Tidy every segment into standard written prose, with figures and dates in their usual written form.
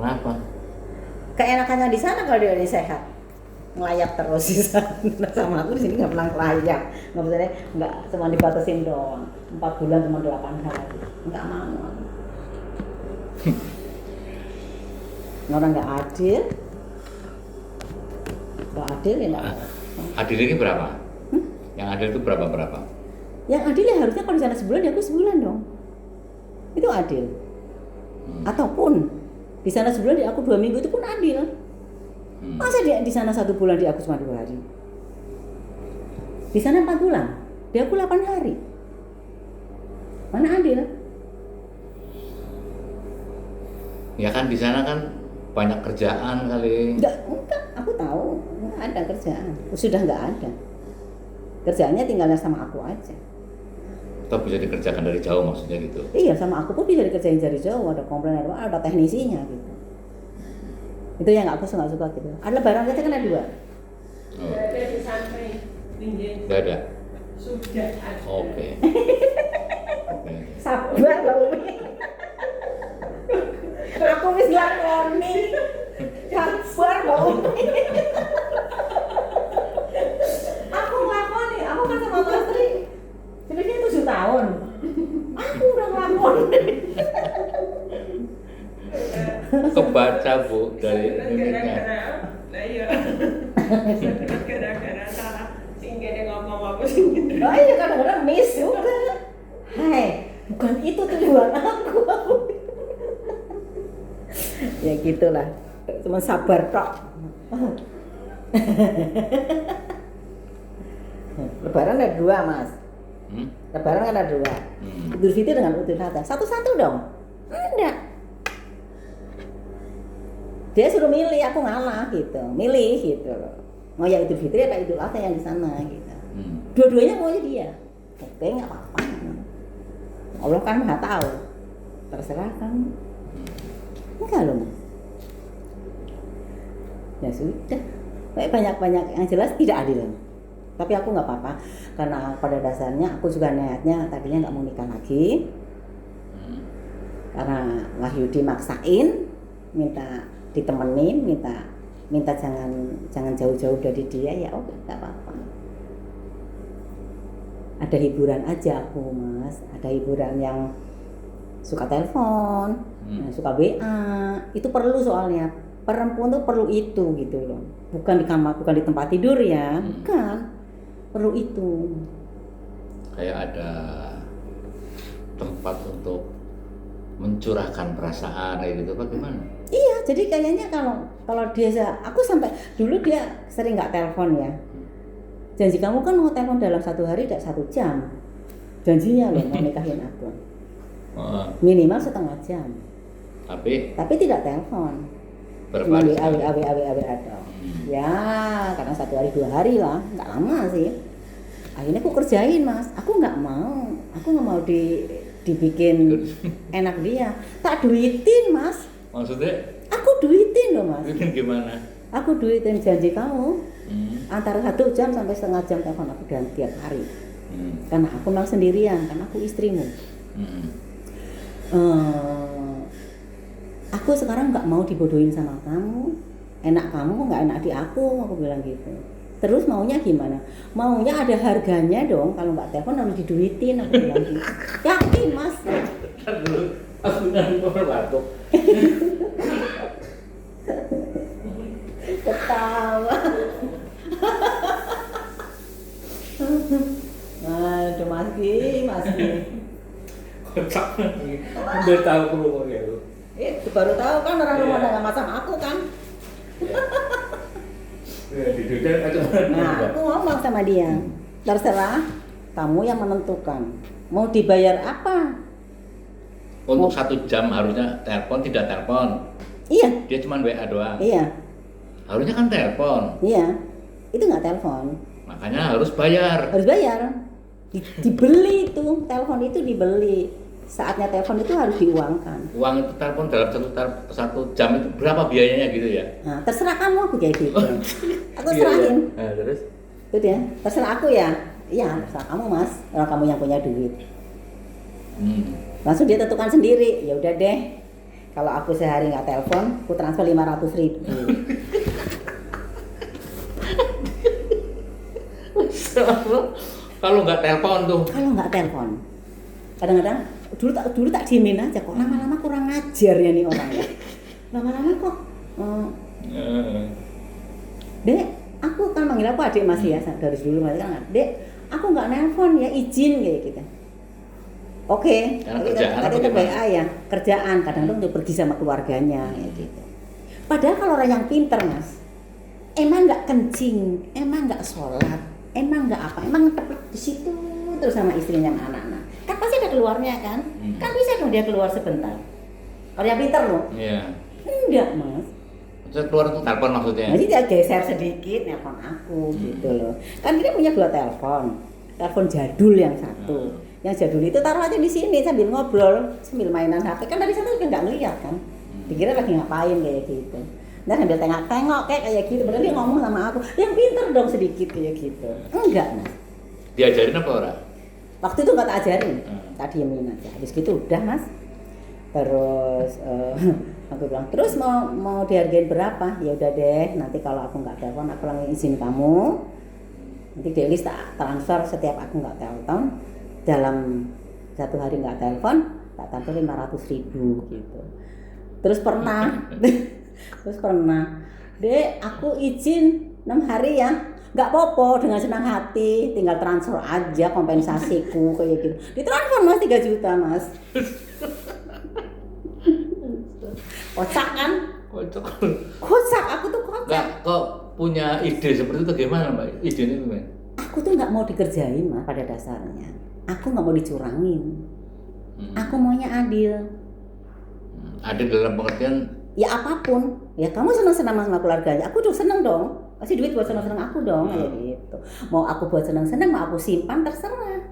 Kenapa? Keenakannya di sana kalau dia sehat. Ngelayap terus di sana. Sama aku di sini nggak pernah ngelayap. Nggak bisa nggak cuma dibatasin doang. 4 bulan cuma 8 hari. Nggak mau. Orang nggak adil. Nggak adil ya nggak. Adil ini berapa? Yang adil itu berapa? Yang adil ya harusnya kalau di sana sebulan ya aku sebulan dong. Itu adil. Ataupun di sana sebulan di aku 2 minggu itu pun adil. Masa dia di sana 1 bulan di aku cuma 2 hari? Di sana 4 bulan, di aku 8 hari. Mana adil? Ya kan di sana kan banyak kerjaan kali. Enggak, aku tahu nggak ada kerjaan. Sudah nggak ada. Kerjaannya tinggalnya sama aku aja. Atau bisa dikerjakan dari jauh maksudnya gitu. Iya, sama aku pun bisa dikerjain dari jauh, ada komplain ada teknisinya gitu. Itu yang aku nggak suka gitu. Ada barang saja kan ada 2. Sudah ada di sampai pinggir. Sudah ada. Sudah ada. Oke. Sabar loh. Aku wis lakoni. Sabar loh. Aku nglakoni, aku kan sama Mas Tri. Sebenarnya 7 tahun. Aku udah nglakoni. Kebaca Bu dari mimiknya. Nah iya. Gara-gara salah sing kene ngomong apa sing gitu. Oh iya kadang-kadang miss juga. Hai, bukan itu tujuan aku. Ya gitulah. Cuma sabar tok. Lebaran ada 2, Mas. Lebaran kan ada 2. Idul Fitri dengan Idul Adha. Satu-satu dong. Enggak. Dia suruh milih, aku ngalah gitu. Milih gitu loh. Mau yang Idul Fitri apa Idul Adha yang di sana gitu. Dua-duanya maunya dia. Oke, enggak apa-apa. Allah kan Maha tahu. Terserah kan. Enggak loh, Mas. Ya sudah. Kayak banyak-banyak yang jelas tidak adil. Tapi aku nggak apa-apa karena pada dasarnya aku juga niatnya tadinya nggak mau nikah lagi karena Wahyudi maksain minta ditemenin minta jangan jauh-jauh dari dia ya oke nggak apa-apa. Ada hiburan aja aku Mas, ada hiburan yang suka telepon, suka WA itu perlu soalnya perempuan tuh perlu itu gitu loh, bukan di kamar bukan di tempat tidur ya, bukan. Perlu itu. Kayak ada tempat untuk mencurahkan perasaan kayak gitu bagaimana? Iya, jadi kayaknya kalau dia aku sampai dulu dia sering nggak telepon ya. Janji kamu kan mau telepon dalam 1 hari tidak 1 jam. Janjinya loh mau nikahin aku. Minimal setengah jam. Tapi tidak telepon. Cuma WA dong. Ya, karena 1 hari 2 hari lah, nggak lama sih. Akhirnya aku kerjain Mas, aku nggak mau dibikin enak dia, tak duitin Mas. Maksudnya? Aku duitin loh Mas. Duitin gimana? Aku duitin janji kamu, antara 1 jam sampai setengah jam telepon aku dan tiap hari. Karena aku memang sendirian, karena aku istrimu. Aku sekarang nggak mau dibodohin sama kamu. Enak kamu nggak enak di aku bilang gitu. Terus maunya gimana? Maunya ada harganya dong, kalau nggak telepon harus diduitin, aku bilang gitu. Yakin Mas? Dulu aku nanti batuk. Ketawa. Aduh Mas Ki. Kocak nih. Udah tahu keluar ya lu. Itu baru tahu kan orang rumah nggak masang aku kan. Nah, aku ngomong sama dia, terserah kamu yang menentukan mau dibayar apa. Untuk 1 jam harusnya telepon tidak telepon. Iya. Dia cuma WA doang. Iya. Harusnya kan telepon. Iya. Itu nggak telepon. Makanya harus bayar. Harus bayar. Dibeli itu, telepon itu dibeli. Saatnya telepon itu harus diuangkan. Uang itu telepon dalam 1 jam itu berapa biayanya gitu ya? Nah, terserah kamu aku kayak gitu. Aku serahin. Nah, terus? Itu dia. Terserah aku ya. Iya, terserah kamu Mas. Orang kamu yang punya duit. Langsung dia tentukan sendiri. Ya udah deh. Kalau aku sehari nggak telepon, aku transfer 500.000. Kalau nggak telepon tuh. Kalau nggak telepon, kadang-kadang dulu tak diemin aja kok, lama-lama kurang ngajar ya nih orang ya. Lama-lama kok, Dek, aku kan manggil aku adik Mas ya dari dulu Mas kan, Dek, aku nggak nelpon ya, izin kayak gitu. Oke, Karena kerjaan tadi apa itu gimana? WA ya, kerjaan kadang-kadang untuk pergi sama keluarganya kayak gitu. Padahal kalau orang yang pinter Mas, emang nggak kencing, emang nggak sholat, emang nggak apa, emang tepat di situ terus sama istrinya sama anak-anak. Kan pasti ada keluarnya kan? Kan bisa dong dia keluar sebentar. Kalau yang pinter loh, Iya. enggak Mas. Saya keluar untuk telepon maksudnya. Jadi dia geser sedikit nelpon aku gitu loh. Kan dia punya 2 telepon. Telepon jadul yang satu. Yang jadul itu taruh aja di sini sambil ngobrol, sambil mainan HP. Kan dari sana juga nggak ngeliat kan. Dikira lagi ngapain kayak gitu. Dan sambil tengok-tengok kayak gitu. Padahal dia ngomong sama aku, yang pinter dong sedikit kayak gitu. Enggak Mas. Diajarin apa ora? Waktu itu nggak tak ajarin, tak diemin aja. Habis gitu udah Mas. Terus aku bilang, terus mau dihargain berapa? Ya udah deh, nanti kalau aku nggak telepon, aku langsung izin kamu. Nanti di list tak transfer setiap aku nggak telepon, dalam 1 hari nggak telepon, tak transfer 500.000 gitu. Terus pernah, Dek, aku izin 6 hari ya. Nggak apa-apa, dengan senang hati, tinggal transfer aja kompensasiku kayak gitu. Ditransfer Mas 3 juta Mas. Kocak kan? Kocak, aku tuh kocak. Nggak kok punya ide seperti itu gimana Mbak? Idenya gimana? Aku tuh nggak mau dikerjain Mas pada dasarnya. Aku nggak mau dicurangin. Aku maunya adil. Adil dalam pengertian Ya apapun. Ya kamu senang-senang sama keluarganya. Aku tuh seneng dong. Kasih duit buat senang-senang aku dong kayak gitu. Mau aku buat senang-senang, mau aku simpan terserah.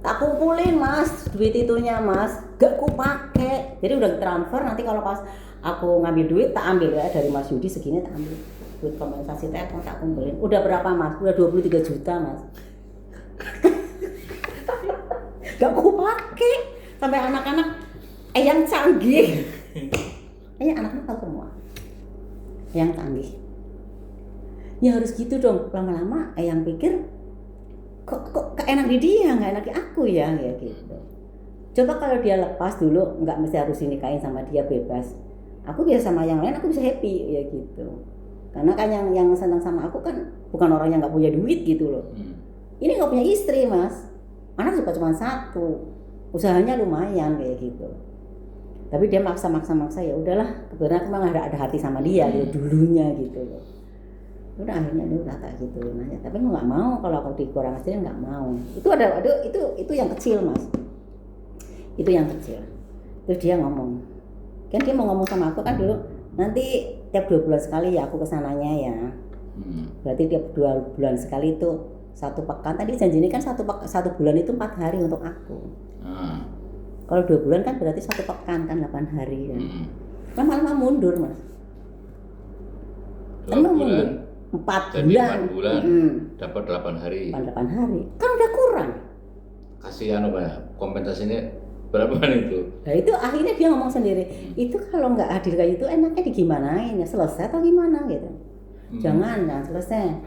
Tak kumpulin Mas, duit itunya Mas. Gak ku pakai. Jadi udah transfer, nanti kalau pas aku ngambil duit tak ambil ya dari Mas Yudi segini tak ambil. Duit kompensasi telepon tak kumpulin. Udah berapa Mas? Udah 23 juta Mas. Gak ku pakai. Sampai anak-anak yang canggih. Anak-anak tahu semua. Yang canggih. Ya harus gitu dong. Lama-lama yang pikir kok enak di dia, nggak enak di aku ya kayak gitu. Coba kalau dia lepas dulu, nggak mesti harus dinikahin sama dia, bebas. Aku biasa sama yang lain, aku bisa happy ya gitu. Karena kan yang senang sama aku kan bukan orang yang nggak punya duit gitu loh. Ini nggak punya istri Mas, anak juga cuma 1, usahanya lumayan kayak gitu. Tapi dia maksa ya udahlah, kebetulan aku memang ada hati sama dia gitu, dulunya gitu loh. Udah akhirnya dia udah tak gitu nanya, tapi aku nggak mau kalau aku dikurang ajarin, nggak mau. Itu yang kecil Mas, itu yang kecil. Terus dia ngomong, kan dia mau ngomong sama aku kan dulu, nanti tiap 2 bulan sekali ya aku kesananya ya. Berarti tiap 2 bulan sekali itu 1 pekan. Tadi janjinya kan 1 bulan itu 4 hari untuk aku. Kalau 2 bulan kan berarti 1 pekan kan 8 hari kan. Lama-lama mundur Mas. 2 bulan. 4 Jadi bulan. 4 bulan dapat 8 hari. 8 hari. Kan udah kurang. Kasih Pak, kompensasinya berapa itu? Nah itu akhirnya dia ngomong sendiri, itu kalau nggak adil kayak itu enaknya digimanain ya, selesai atau gimana gitu. Jangan selesai.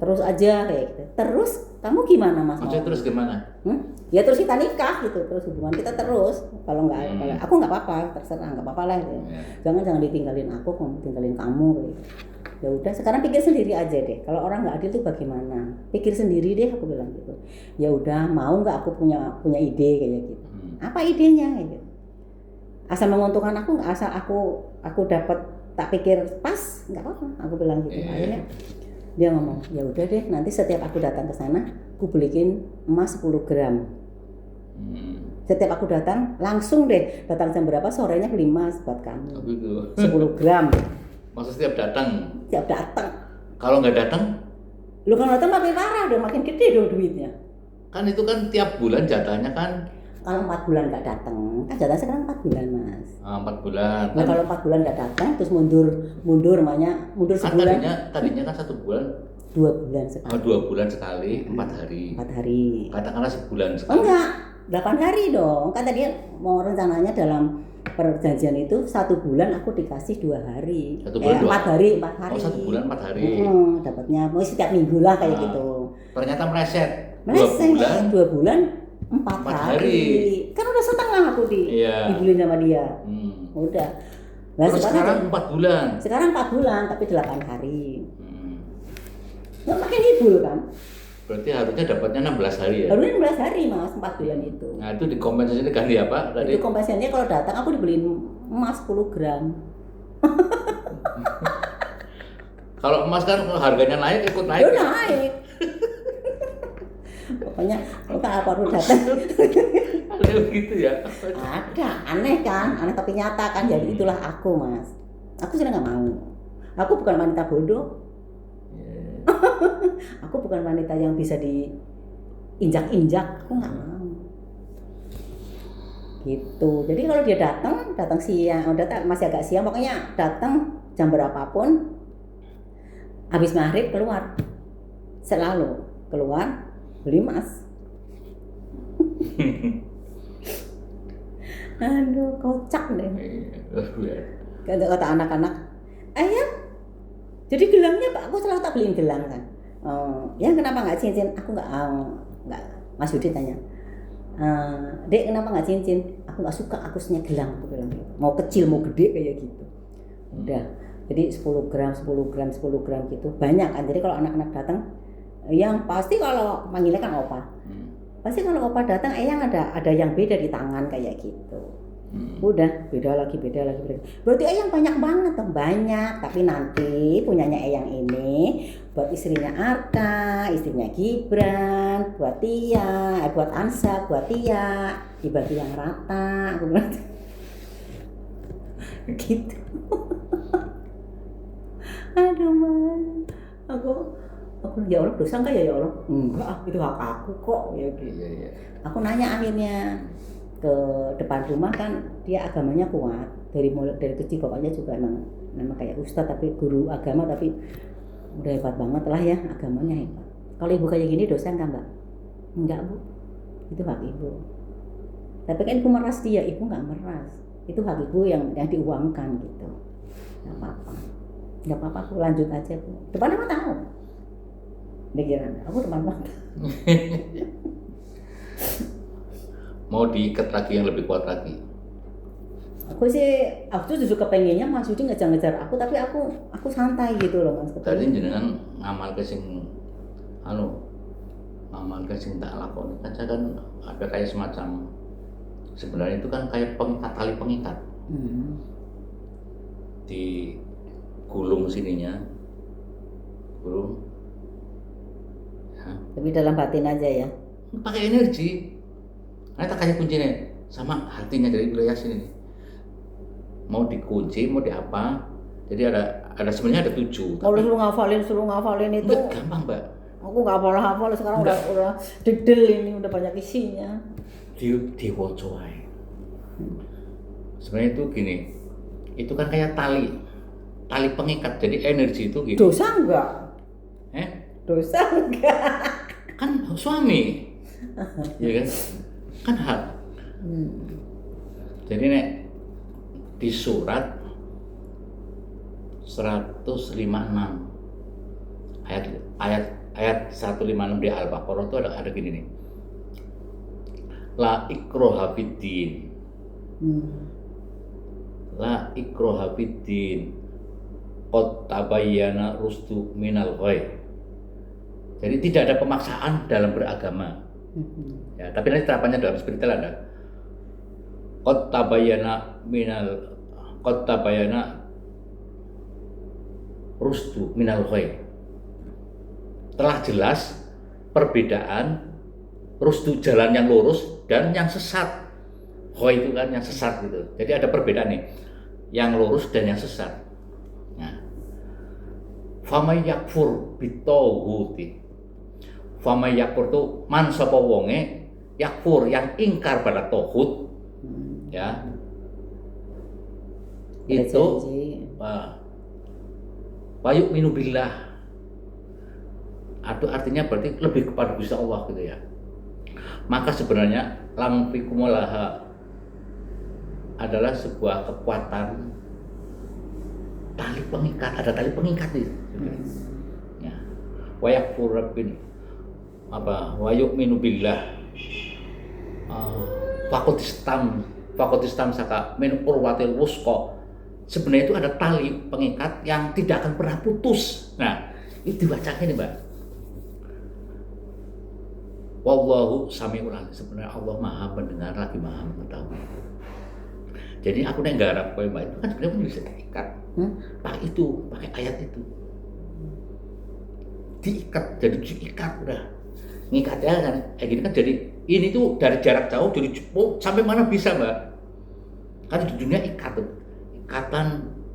Terus aja kayak gitu. Terus kamu gimana Mas? Maksudnya terus gimana? Ya terus kita nikah gitu, terus hubungan kita terus. Kalau nggak, aku nggak apa-apa, terserah nggak apa-apa lah. Gitu. Jangan ditinggalin aku tinggalin kamu. Gitu. Ya udah, sekarang pikir sendiri aja deh. Kalau orang nggak adil tuh bagaimana? Pikir sendiri deh, aku bilang gitu. Ya udah, mau nggak aku punya ide kayak gitu. Apa idenya? Gitu. Asal menguntungkan aku, asal aku dapat, tak pikir pas, nggak apa-apa. Aku bilang gitu. Akhirnya dia ngomong, ya udah deh, nanti setiap aku datang ke sana, aku belikin emas 10 gram. Setiap aku datang, langsung deh, datang jam berapa, sorenya beli emas buat kamu. 10 gram. Maksud setiap datang? Setiap datang. Kalau nggak datang? Lu kalau datang makin parah dong, makin gede dong duitnya. Kan itu kan tiap bulan jatahnya kan? Kalau 4 bulan nggak datang, kan jatah sekarang 4 bulan Mas. 4 bulan. Nah kalau 4 bulan nggak datang, terus mundur sebulan. Tadinya kan 1 bulan. 2 bulan sekali. 2 bulan sekali, 4 hari. 4 hari. Katakanlah sebulan sekali. Oh enggak, 8 hari dong. Kata dia mau rencananya dalam perjanjian itu 1 bulan aku dikasih 2 hari. 1 bulan 4 hari, 4 hari. Oh, 1 bulan 4 hari. Dapatnya mau setiap minggu lah kayak Nah, gitu. Ternyata meleset. 2 Meleset, bulan. 2 bulan 4 4 hari. hari. Kan udah setengah aku Iya. dibulin sama dia. Udah. Nah, Terus sekarang 4 bulan. Sekarang 4 bulan tapi 8 hari. Hmm. Nggak makin hibul kan? Berarti harusnya dapatnya 16 hari ya? Harusnya 16 hari mas, 4 bulan itu. Nah itu dikompensasi ganti apa tadi? Itu kompensasinya kalau datang aku dibeliin emas 10 gram. Kalau emas kan harganya naik ikut naik. Itu naik. Pokoknya kalau baru datang Ada begitu ya? ada, aneh kan, aneh tapi nyata kan. Jadi itulah aku mas. Aku sudah nggak mau. Aku bukan wanita bodoh. Aku bukan wanita yang bisa diinjak-injak. Aku nggak mau. Gitu. Jadi kalau dia datang siang, masih agak siang, pokoknya datang jam berapapun, habis maghrib keluar, selalu keluar beli emas. Aduh, kocak deh. Kata anak-anak, ayah, jadi gelangnya Pak, aku selalu tak beliin gelang kan. Ya kenapa nggak cincin? Aku nggak. Mas Yudi tanya, Dek kenapa nggak cincin? Aku nggak suka, aku senang gelang. Aku bilang gitu. Mau kecil mau gede kayak gitu. Udah. Jadi 10 gram gitu banyak kan. Jadi kalau anak-anak datang, yang pasti kalau manggilnya kan opa. Pasti kalau opa datang, eyang ada yang beda di tangan kayak gitu. Udah beda lagi. Berarti eyang banyak banget dong, banyak. Tapi nanti punyanya eyang ini buat istrinya Arka, istrinya Gibran, buat Tia, buat Ansa, buat Tia, dibagi yang rata. Aku bilang gitu. Aduh man, aku ya Allah dosa enggak ya Allah? Enggak, itu hak aku kok ya gitu. Iya. Aku nanya akhirnya ke depan rumah kan, dia agamanya kuat dari kecil, bapaknya juga memang kayak ustadz tapi guru agama, tapi udah hebat banget lah ya, agamanya hebat. Kalau ibu kayak gini dosa enggak mbak? Enggak bu, itu hak ibu. Tapi kan ibu meras dia, ibu nggak meras, itu hak ibu yang diuangkan gitu. Nggak apa-apa, aku lanjut aja bu. Depan apa tahu? Pikiran aku depan mata. Mau diikat lagi yang lebih kuat lagi. Aku justru kepengennya Mas Yudi ngejar-ngejar aku, tapi aku santai gitu loh Mas. Tadi jenengan ngamal ke sing tak lakoni kan, saya kan ada kayak semacam, sebenarnya itu kan kayak tali pengikat di gulung sininya, gulung ya. Tapi dalam batin aja ya, Pakai energi. Nah, tak kayak kuncinya sama hatinya dari wilayah sini nih. Mau dikunci, mau di apa? Jadi ada sebenarnya ada 7. kalau suruh ngafalin itu Enggak gampang, Mbak. aku nggak hafal sekarang, udah degdel ini, udah banyak isinya. Diwoco ae. Sebenarnya itu gini. Itu kan kayak tali pengikat. Jadi energi itu gitu. Dosa enggak? Dosa enggak? Kan suami. Ya kan? Kan hak. Jadi nek di surat 156 ayat 156 di Al-Baqarah itu ada gini nih. La ikraha fiddin. La ikraha fiddin. Qad tabayyana rusdu minal ghai. Jadi tidak ada pemaksaan dalam beragama. Ya, tapi nanti terapannya dalam spiritual ada. Qad tabayyana rusdu minal ghai. Telah jelas perbedaan rusdu, jalan yang lurus, dan yang sesat. Ghai itu kan yang sesat gitu. Jadi ada perbedaan nih, yang lurus dan yang sesat. Nah, famay yakfur bitawhuti. Famay yakfur itu man sapa wonge yakfur, yang ingkar pada tauhid, ya. Itu wayuk minu billah. Artinya berarti lebih kepada Gusti Allah gitu ya. Maka sebenarnya lam fikumulaha adalah sebuah kekuatan tali pengikat, ada tali pengikat itu. Ya. Wa yakfur rabbin wa yu'minu billah. Fakotistam saka min urwatil wusqa. Sebenarnya itu ada tali pengikat yang tidak akan pernah putus. Nah, itu dibacakan nih, Mbak. Wallahu sami'ul alim. Sebenarnya Allah Maha mendengar lagi Maha mengetahui. Jadi aku nek nggarap kowe Mbak itu kan sebenarnya pun bisa diikat. Pakai ayat itu. Diikat, jadi diikat udah. Ngikat ya kan kayak gini kan, jadi ini tuh dari jarak jauh jadi sampai mana bisa Mbak. Kan di dunia ikatan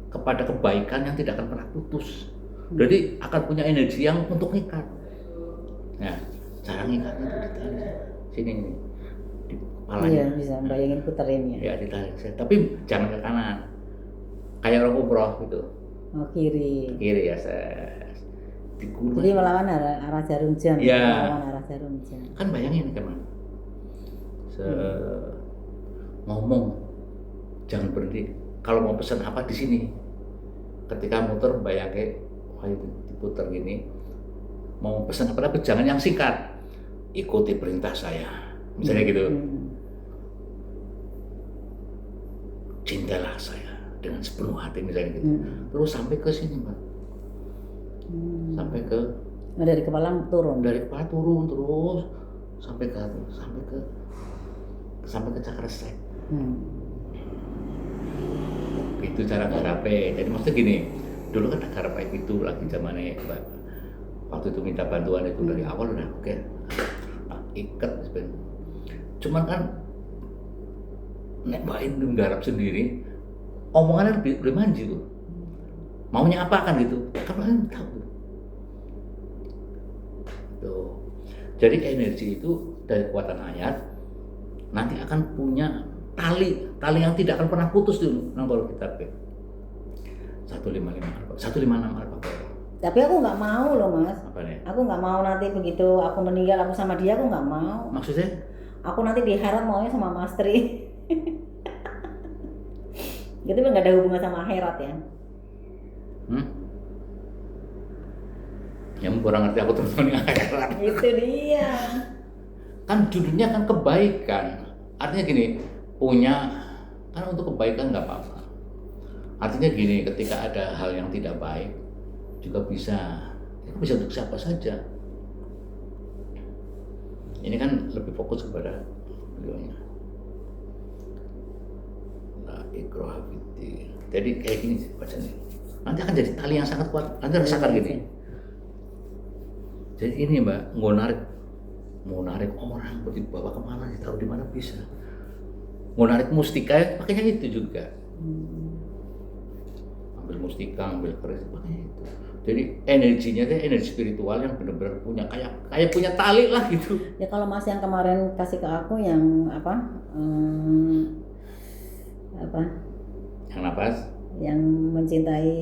kepada kebaikan yang tidak akan pernah putus. Jadi akan punya energi yang untuk ngikat. Nah, cara ngikatnya itu ditarik sini di kepalanya. Iya, bisa bayangin puterin ya. Ya ditarik, tapi jangan ke kanan. Kayak orang umroh gitu. Oh, kiri. Kiri ya, digulung. Jadi melawan arah jarum jam. Ya. Melawan arah jarum jam. Kan bayangin teman. Ngomong jangan berhenti. Kalau mau pesan apa di sini. Ketika muter bayangin, wah itu diputer gini. Mau pesan apa tapi jangan yang singkat. Ikuti perintah saya. Misalnya gitu. Cintalah saya dengan sepenuh hati misalnya gitu. Terus sampai ke sini, Mbak. Sampai ke dari kepala turun. Dari kepala turun terus sampai ke cakra sek. Itu cara ngarape. Jadi maksudnya gini, dulu kan ngarape itu lagi zamannya waktu itu minta bantuan itu dari awal udah oke. Ikat sebenarnya. Cuman kan nek Mbak itu nggarap sendiri, omongannya lebih manji tuh. Maunya apa kan gitu. Kan tahu. Tuh. Jadi energi itu dari kekuatan ayat nanti akan punya tali yang tidak akan pernah putus dulu kalau kita 156 alfa. Tapi aku nggak mau loh Mas. Apa nih? Aku nggak mau nanti begitu aku meninggal aku sama dia, aku nggak mau. Maksudnya? Aku nanti di akhirat maunya sama Mas Tri. Gitu nggak ada hubungan sama akhirat ya. Yang kurang ngerti aku teman-teman yang akhirat. Itu dia. Kan judulnya kan kebaikan. Artinya gini, punya kan untuk kebaikan nggak apa-apa. Artinya gini, ketika ada hal yang tidak baik juga bisa untuk siapa saja. Ini kan lebih fokus kepada beliaunya. Nah, ikraha fiddin. Jadi kayak gini bacanya. Nanti akan jadi tali yang sangat kuat. Nanti rasakan gini. Jadi ini Mbak, mau narik orang, dibawa kemana, ditaruh di mana bisa. Mau narik mustika, pakainya itu juga. Ambil mustika, ambil keris, pakainya itu. Jadi energinya itu energi spiritual yang benar-benar punya kayak punya tali lah gitu. Ya kalau Mas yang kemarin kasih ke aku yang apa? Yang nafas? Yang mencintai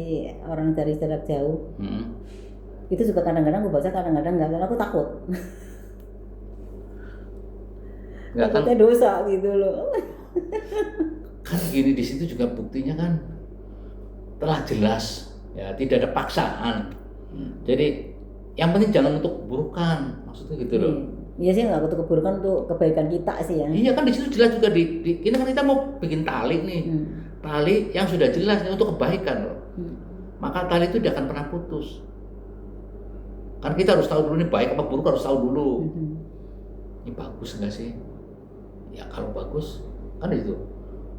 orang dari jarak jauh. Itu juga kadang-kadang aku baca, kadang-kadang enggak, karena aku takut. Takutnya dosa gitu loh. Kan gini, di situ juga buktinya kan telah jelas ya, tidak ada paksaan. Jadi yang penting jangan untuk keburukan, maksudnya gitu loh. Iya sih, nggak untuk keburukan, untuk kebaikan kita sih ya. Iya kan di situ jelas juga ini kan kita mau bikin tali nih. Tali yang sudah jelas untuk kebaikan loh. Maka tali itu tidak akan pernah putus. Kan kita harus tahu dulu nih baik apa buruk, harus tahu dulu. Ini bagus enggak sih? Ya kalau bagus kan itu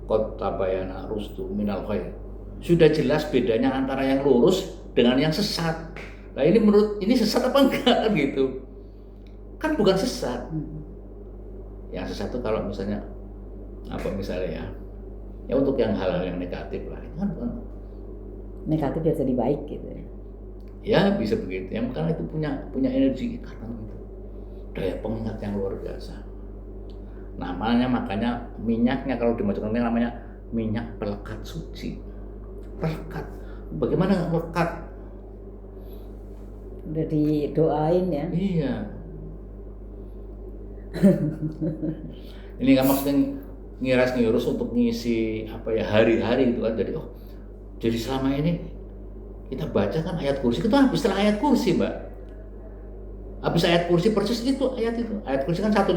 qad tabayyana rusdu minal khair. Sudah jelas bedanya antara yang lurus dengan yang sesat. Nah ini menurut ini sesat apa enggak kan gitu? Kan bukan sesat. Yang sesat itu kalau misalnya misalnya ya untuk yang hal-hal yang negatif lah, itu kan bukan negatif biar jadi baik gitu ya. Ya bisa begitu. Yang karena itu punya energi ikatan gitu. Daya pengingat yang luar biasa. Makanya minyaknya kalau dimasukkan ini namanya minyak pelekat suci. Pelekat. Bagaimana nggak melekat? Udah didoain ya. Iya. Ini kan maksudnya ngiras-ngirus untuk ngisi apa ya hari-hari itu kan. Jadi selama ini kita baca kan ayat kursi itu habis setelah ayat kursi, Mbak. Habis ayat kursi persis itu ayat itu. Ayat kursi kan 155.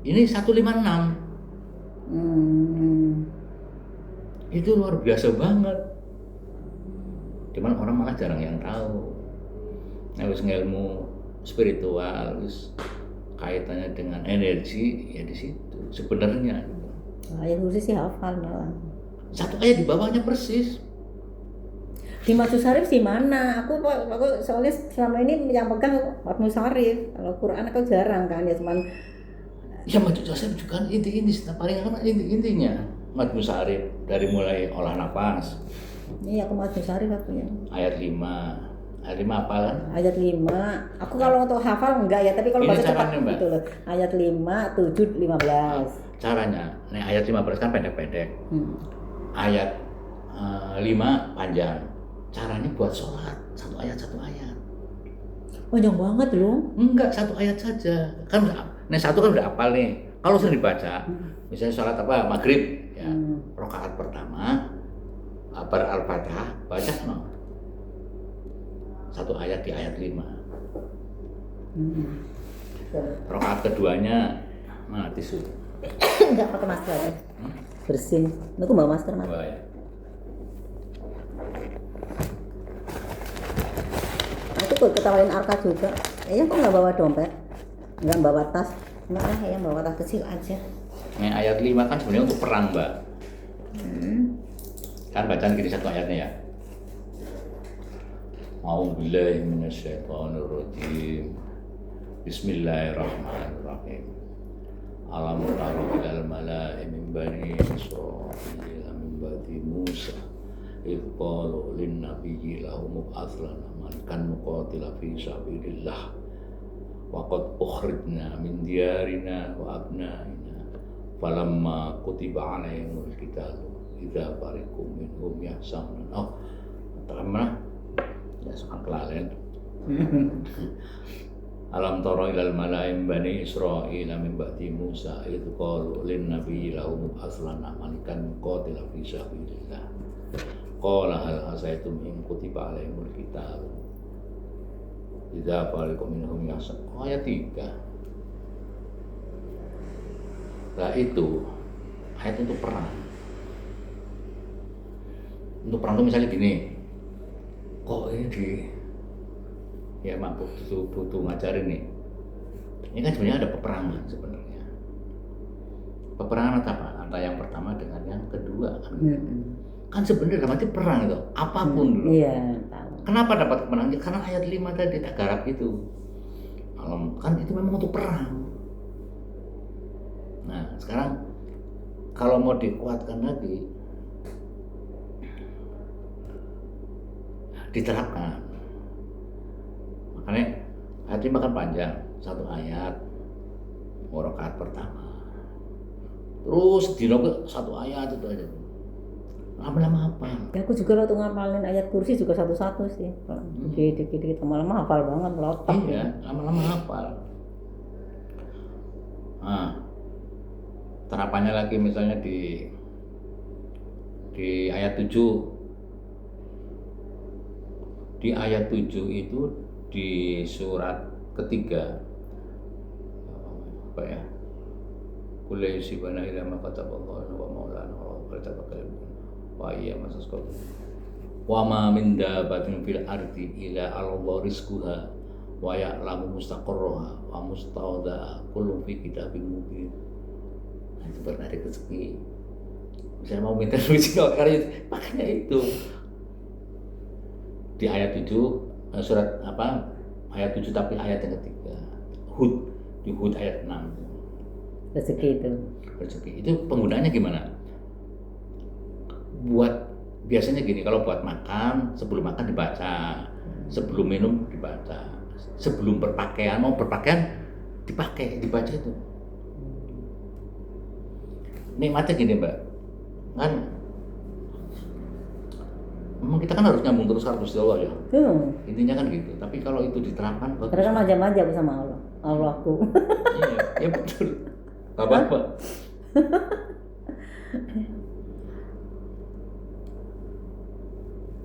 Ini 156. Itu luar biasa banget. Cuman orang malah jarang yang tahu. Harus ngilmu spiritual, terus kaitannya dengan energi ya di situ sebenarnya. Ayat kursi sih hafal malah. Satu ayat di bawahnya persis. Di Madu Syarif di mana? Aku soalnya selama ini yang pegang Madu Syarif. Kalau Quran aku jarang kan ya cuman. Ya Madu Syarif juga kan inti paling kan intinya Madu Syarif dari mulai olah nafas. Iya aku Madu Syarif aku ya. Ayat 5 apa kan? Ayat 5. Aku kalau untuk hafal enggak ya, tapi kalau Ini baca cepat caranya, Mbak. gitu loh. Ayat 5, 7, 15. Caranya, nih ayat 15 kan pendek-pendek. Ayat 5 panjang. Caranya buat sholat, satu ayat. Panjang banget loh. Enggak, satu ayat saja. Kan satu kan udah hafal nih. Kalau sering dibaca, misalnya sholat apa? Maghrib ya. Rakaat pertama Al-Fatihah baca no. Satu ayat di ayat 5. Rakaat keduanya tisu. Enggak pakai masker ya. Bersin. Aku bawa masker mas. Ya. Nanti kok ketawain Arka juga. Kok nggak bawa dompet, nggak bawa tas. Enggak lah, yang bawa tas kecil aja. Ini ayat 5 kan sebenarnya untuk perang, Mbak. Kan bacaan gini satu ayatnya ya. A'udzubillahi minasyaitonirrajim. Bismillahirrahmanirrahim. Alam tara ilal mala'i min bani Israil min ba'di Musa idh qalu lin nabiyyi lahum ib'ats lana malikan nuqatila fi sabilillah wa qad ukhrijna min diyarina wa abna'ina falamma kutiba 'alaihimul qitalu idza fariqum minhum yahsamun. Terima ya sangat kelalen. Alam tara ilal malaim bani Israil min ba'di Musa idh qalu lin nabiyyi lahum aslana malikan qatila fi sabilillah qala hal asaitum in kutiba alaihimul qital idza fariqum minhum yahsamun. Ayat 3. Nah itu ayat untuk perang. Untuk perang itu misalnya gini, kok ini ya mampu butuh ngajarin nih. Ini kan sebenarnya ada peperangan sebenarnya. Peperangan apa? Antara yang pertama dengan yang kedua kan. Kan sebenarnya berarti perang itu apapun dulu. Iya, tahu. Kenapa dapat kemenangan? Karena ayat 5 tadi tak garap itu. Kan itu memang untuk perang. Nah, sekarang kalau mau dikuatkan lagi diterapkan. Makanya ayat 5 kan panjang, satu ayat rakaat pertama. Terus dinoke satu ayat itu aja. Lama-lama hafal. Ya, aku juga waktu ngapalin ayat kursi juga satu-satu sih. Dikit-dikit lama-lama hafal banget melotot. Iya, lama-lama hafal. Nah, terapannya lagi misalnya di ayat 7. Di ayat 7 itu di surat ketiga apa ya? Kullu sibana ila ma kataballahu wa maulana wa katabakkal wa iya masaskal. Wa ma min dabatin fil ardi illa 'Allah rizquha wa ya'lamu mustaqarraha wa mustawda'aha kullu fi kitabim mubin. Nah, itu berarti rezeki. Misalnya mau minta rezeki karena makanya itu di ayat 7 surat apa ayat 7 tapi ayat yang ketiga Hud, di Hud ayat 6 rezeki itu penggunaannya gimana? Buat biasanya gini, kalau buat makan, sebelum makan dibaca, sebelum minum dibaca, sebelum berpakaian, mau berpakaian dibaca itu. Nikmatnya gini Mbak, kan memang kita kan harus nyambung terus harus Allah ya. Intinya kan gitu. Tapi kalau itu diterapkan bagus. Karena manja-manja aku sama Allah. Allahku. Iya, ya betul. Gak apa-apa.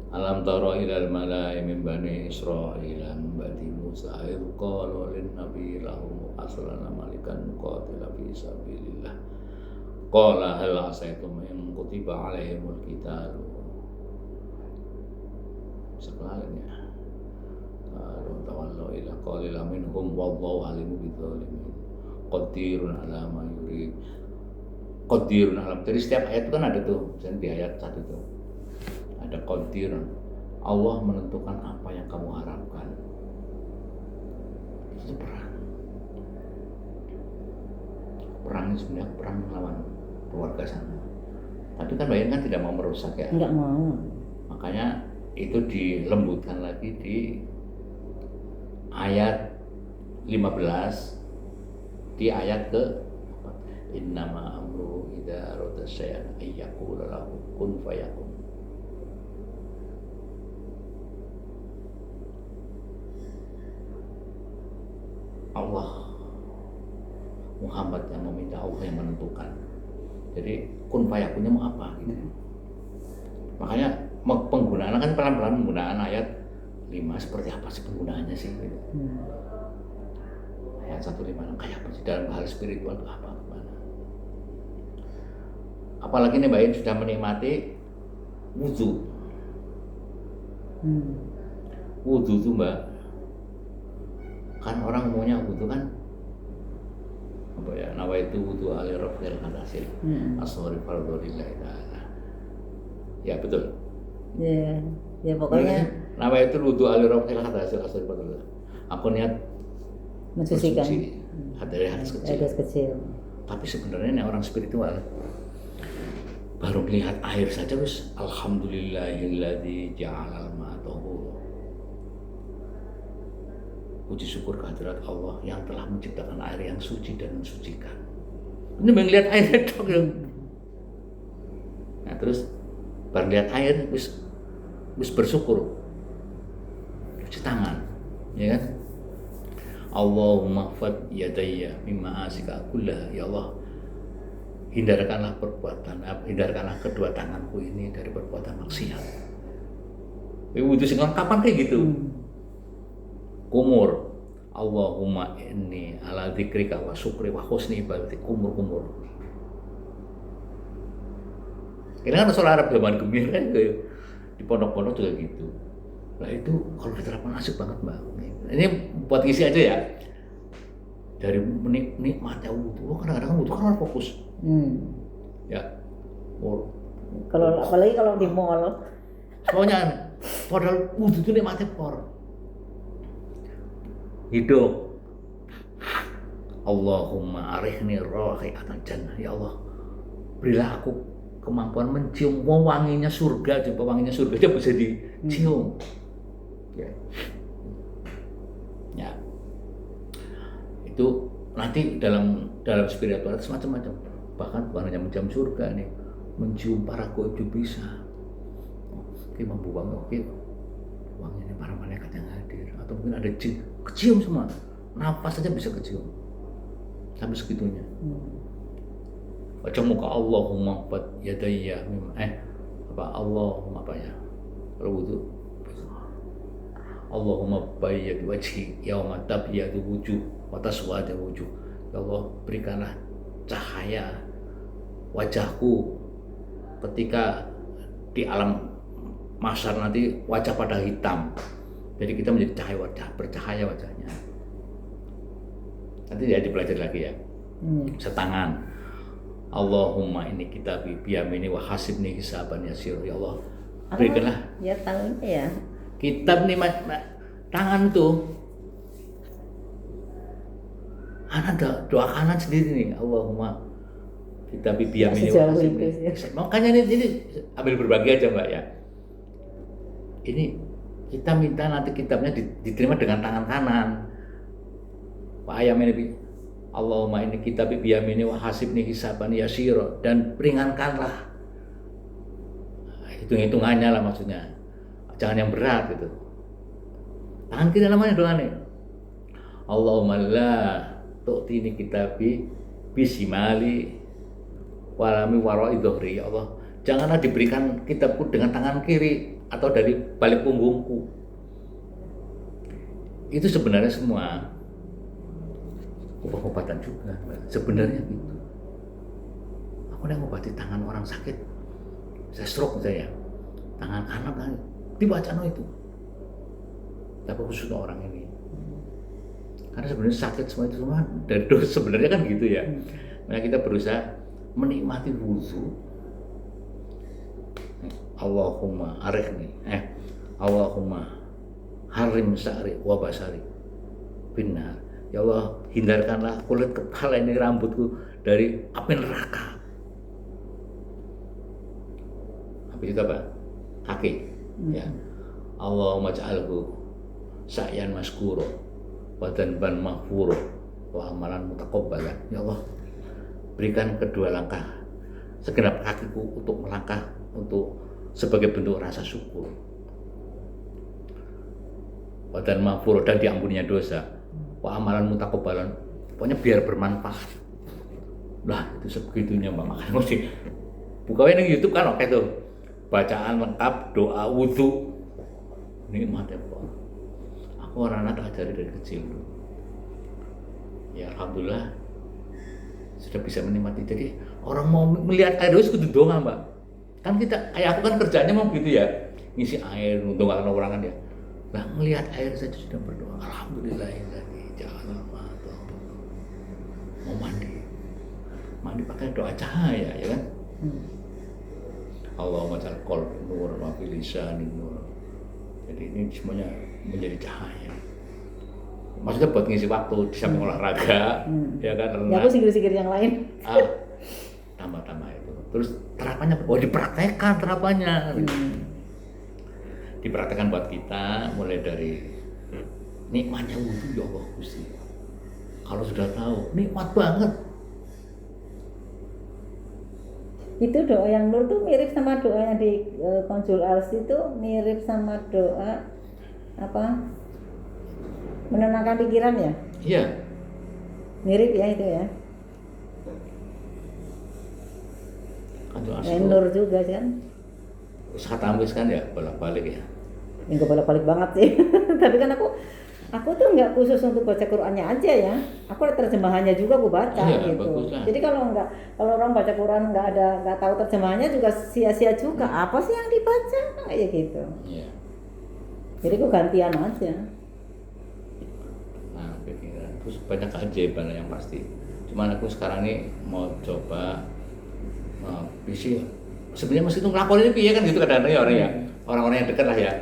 Alam tara ilal mala'i min bani Israila min ba'di Musa idh qalu lin nabi lahum aslana malikan nuqatila fi sabilillah qala hal asaytum in kutiba alaihimul qitalu sebenarnya lalu tawallu ila qalila minhum wallahu alimu bidzalimin qadirun ala ma yurid qadirun alam. Jadi setiap ayat itu kan ada tuh, misalnya di ayat 1 itu ada qadir, Allah menentukan apa yang kamu harapkan. Itu perang ini sebenarnya perang melawan keluarga sana, tapi kan Bayan kan tidak mau merusak ya, Enggak mau. makanya itu dilembutkan lagi di ayat 15, di ayat ke innama amru idza arada syai'an ayyaqula lahu kun fayakun. Allah, Muhammad yang meminta, Allah yang menentukan. Jadi kun fayakunnya mau apa gitu. Makanya penggunaan kan pelan-pelan penggunaan ayat 5 seperti apa sih penggunaannya sih gitu. Ayat 1:5 kayak apa sih dalam hal spiritual itu apa gimana. Apalagi nih Mbak In sudah menikmati wudhu. Wudhu tuh Mbak, kan orang umumnya wudhu kan apa ya, nawaitu wudhu ali rafil hadasil asori fardholillahi ta'ala. Ya betul. Ya, ya pokoknya Nawaitu wudhu ali rafil hadasil asori fardholillahi. Aku niat mensucikan dari hadas kecil. hadas kecil. Tapi sebenarnya ini orang spiritual baru melihat air saja wis alhamdulillahilladzi ja'alal ma'a tahur. Puji syukur kehadirat Allah yang telah menciptakan air yang suci dan mensucikan. Ini melihat air dong. Nah terus baru lihat air wis bersyukur. Cuci tangan, ya kan? Allahumma fad yadayya mimma asika kullah, ya Allah hindarkanlah kedua tanganku ini dari perbuatan maksiat. Wudhu sing kapan kayak gitu? Kumur, Allahumma inni ala dzikrika wa syukri wa husni ibadati, kumur. Ini kan soal Arab zaman gemir kan di pondok-pondok juga gitu. Nah itu kalau diterapkan asik banget Mbak. Ini buat isi aja ya. Dari nikmatnya wudhu, kadang-kadang wudhu kan harus fokus. Ya. Kalau apalagi kalau di mall. Soalnya padahal wudhu itu nikmatnya por. Hidup. Allahumma arihni raihatan jannah, ya Allah berilah aku kemampuan mencium wanginya surga. Coba wanginya surga aja bisa dicium. Ya. Itu nanti dalam spiritualitas macam-macam, bahkan bukan hanya mencium surga nih, mencium para gaib juga bisa. Oke, membuang wanginya para malaikat yang hadir, atau mungkin ada jin, kecium semua, nafas saja bisa kecium sampai segitunya. Baca muka Allahumma fat yadayya Allahumma apa ya kalau wudhu, Allahumma bayyid wajhi yauma tabyadu wujuh wa taswadu wujuh, ya Allah berikanlah cahaya wajahku ketika di alam mahsyar nanti wajah pada hitam, jadi kita menjadi cahaya wajah, bercahaya wajahnya. Nanti ya dipelajari lagi ya. Setangan, Allahumma ini kita biyamini wa hasibni hisaban yasir, ya Allah berikanlah ya tangannya ya kitab nih tangan tuh, anak doa kanan sendiri nih, Allahumma kita biyamini wa hasibni. Makanya ini ambil berbagi aja Mbak ya. Ini kita minta nanti kitabnya diterima dengan tangan kanan. Pak ayam ini Allahumma ini kitab biyamini wa hasibni hisaban yasira, dan ringankanlah hitung-hitungannya lah, maksudnya jangan yang berat gitu. Tangan kiri namanya doa nih, Allahumma la tu'tini kitabi bisimali walami waroi dhuhri, ya Allah, janganlah diberikan kitabku dengan tangan kiri atau dari balik punggungku. Itu sebenarnya semua obat-obatan juga sebenarnya gitu. Aku yang ngobati tangan orang sakit, saya stroke misalnya, tangan anak kan dibaca itu, tapi khusus orang ini, karena sebenarnya sakit semua itu semua dari dosa sebenarnya kan gitu ya. Nah kita berusaha menikmati wudhu. Allahumma arikhni, Allahumma harim sa'ri wa basari finnar. Ya Allah, hindarkanlah kulit kepala ini, rambutku dari api neraka. Habis itu apa? Kaki. Ya. Allahumma ja'alhu sa'yan maskuro wa dhanban maghfuro wa amalan mutaqabbalan. Ya Allah, berikan kedua langkah segenap kakiku untuk melangkah untuk sebagai bentuk rasa syukur. Wa dhan maghfuro, dan diampuninya dosa. Wa amalan mutaqabbalan, pokoknya biar bermanfaat. Lah itu sebegitunya Mbak, makanya mesti buka di YouTube kan oke tuh. Bacaan lengkap, doa wudhu, nikmat ya Pak. Aku orang tak ajari dari kecil dulu. Ya alhamdulillah sudah bisa menikmati. Jadi orang mau melihat air itu kudu doa Mbak. Kan kita, kayak aku kan kerjanya mau gitu ya, ngisi air, doakan orang kan ya. Nah melihat air saja sudah berdoa. Alhamdulillah jangan mau mandi pakai doa cahaya ya kan. Allahumma ja'al qalbi nur wa fi lisani nur. Jadi ini semuanya menjadi cahaya. Maksudnya buat ngisi waktu di samping olahraga, ya kan. Ya aku sikir-sikir yang lain. Tambah-tambah itu. Terus terapannya, dipraktekkan terapannya. Dipraktekkan buat kita mulai dari nikmatnya wudhu ya Allah Gusti. Kalau sudah tahu, nikmat banget. Itu doa yang nur tuh mirip sama doa yang di Konsul Ars itu, mirip sama doa apa? Menenangkan pikiran ya? Iya. Mirip ya itu ya. Konsul Ars Yang nur juga kan? Khatamis kan ya, bolak-balik ya. Enggak bolak-balik banget sih. Tapi kan aku tuh nggak khusus untuk baca Qurannya aja ya. Aku ada terjemahannya juga aku baca gitu. Jadi kalau orang baca Quran nggak tahu terjemahannya juga sia-sia juga. Apa sih yang dibaca kayak gitu. Iya. Jadi aku gantian aja. Nah, pikiran terus banyak keajaiban yang pasti. Cuman aku sekarang ini mau coba visi. Sebenarnya mesti itu ngelakuin ini piye kan gitu kadang-kadang ya orang ya. Orang-orang yang dekat lah ya.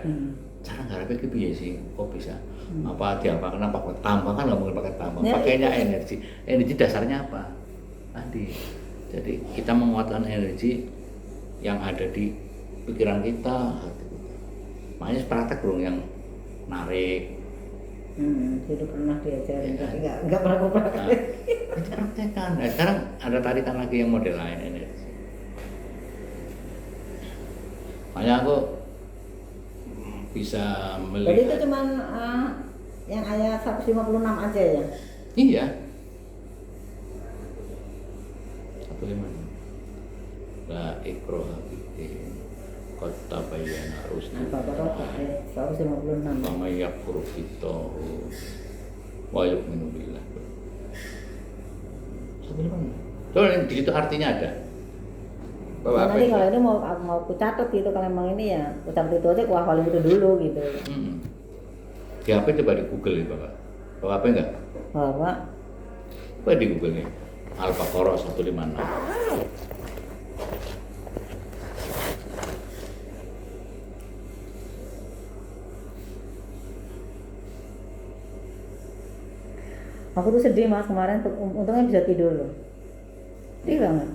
Cara nggak itu piye sih? Kok bisa? Apa diapakan apa tambah kan nggak mungkin pakai tambah, Ya, pakainya energi dasarnya apa tadi. Jadi kita menguatkan energi yang ada di pikiran kita, hati kita. Makanya praktek dong yang narik. Itu pernah diajarin Ya, tapi nggak pernah aku praktek. Nah, itu praktekkan. Nah, sekarang ada tarikan lagi yang model lain energi. Makanya aku bisa melihat. Jadi itu cuman yang ayat 156 aja ya? Iya. 156. La ikraha fiddin. Qad tabayyana rusdu. Al-Baqarah ayat 156. Wa may yakfur bittaghut wa yu'minu billah. Soalnya di situ artinya ada. Nah, nanti kalau ini mau aku catat gitu, kalau emang ini ya aku catat itu aja, aku hafalin itu dulu gitu. Di HP coba di Google ya Bapak. Bapak HP enggak? Bahwa Coba di Google nih. Al-Baqarah 156. aku tuh sedih Mas kemarin, untungnya bisa tidur loh. Sedih banget.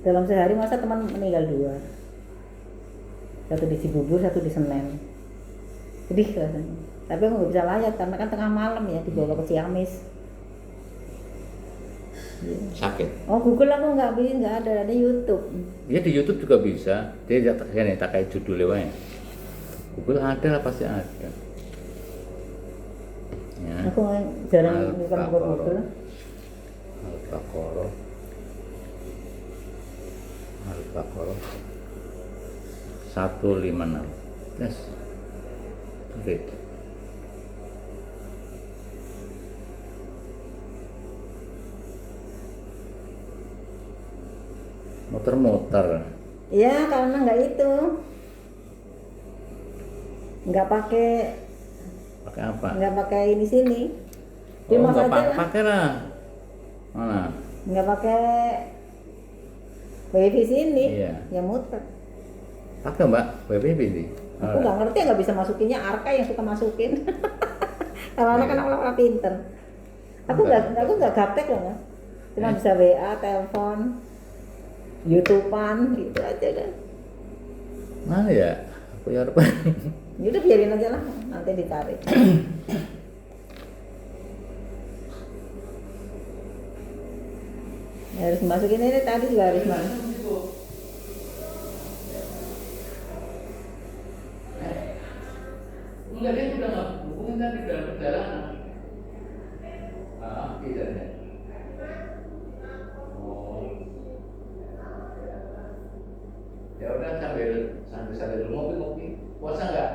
Dalam sehari masa teman meninggal 2. Satu di Cibubur, satu di Senen. Sedih rasanya. Tapi aku nggak bisa layat karena kan tengah malam ya, dibawa ke Ciamis. Sakit. Oh Google aku nggak ada YouTube. Ya di YouTube juga bisa. Dia tak kayak judul lewatnya. Google ada lah, pasti ada. Ya. Aku jarang buka Google. Al-Baqarah Al-Baqarah 156. Yes. Read. Muter-muter. Ya karena nggak itu, nggak pakai Pakai apa? ini sini. Remote nggak aja lah. pakai lah. Mana? Nggak pakai wifi sini. Iya. Ya muter. Pakai Mbak, WPP sih. Aku nggak ngerti, nggak bisa masukinnya. Arka yang suka masukin. Kalau anak Iya. anak pinter. Aku nggak gaptek loh, Mas. Cuma bisa WA, telepon, YouTubean gitu aja kan. Mana ya? Aku ya apa? Ya udah biarin aja lah, nanti ditarik. Ya, harus masukin ini tadi juga harus masuk. Enggak, dia sudah nggak hubungan kan di dalam perjalanan. Tidak ya. Oh. Ya udah sambil ngopi-ngopi. Puasa nggak?